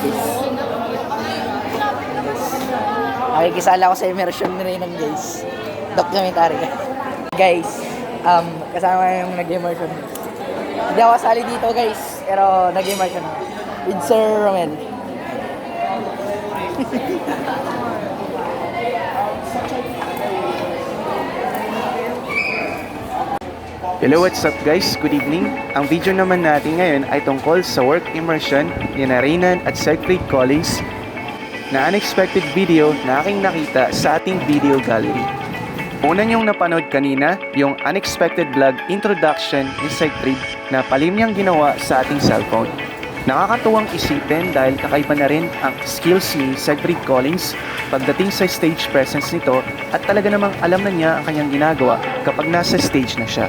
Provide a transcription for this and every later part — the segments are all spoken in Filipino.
guys. Nakikisala ko sa immersion ni Reynan guys. Documentary. Guys, kasama yung nag-immersion. Hindi ako kasali dito guys, pero nag-immersion ako. With Sir Romel. Hello, what's up guys? Good evening. Ang video naman natin ngayon ay tungkol sa work immersion ni Reynan at Siegfried Collins na unexpected video na aking nakita sa ating video gallery. Una niyong napanood kanina yung unexpected vlog introduction ni Siegfried na palim niyang ginawa sa ating cellphone. Nakakatuwang isipin dahil kakaiba na rin ang skills ni Siegfried Collins pagdating sa stage presence nito at talaga namang alam na niya ang kanyang ginagawa kapag nasa stage na siya.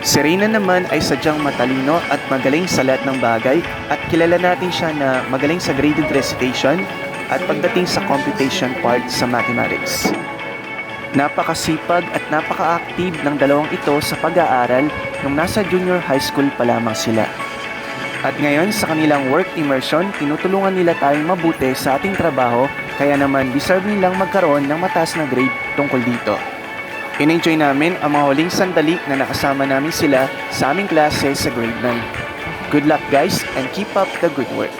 Si Reynan naman ay sadyang matalino at magaling sa lahat ng bagay at kilala natin siya na magaling sa graded recitation at pagdating sa computation part sa mathematics. Napakasipag at napaka-active ng dalawang ito sa pag-aaral nung nasa junior high school pa lamang sila. At ngayon sa kanilang work immersion, tinutulungan nila tayong mabuti sa ating trabaho kaya naman deserve nilang magkaroon ng mataas na grade tungkol dito. In-enjoy namin ang mga huling sandali na nakasama namin sila sa aming klase sa grade 9. Good luck guys and keep up the good work.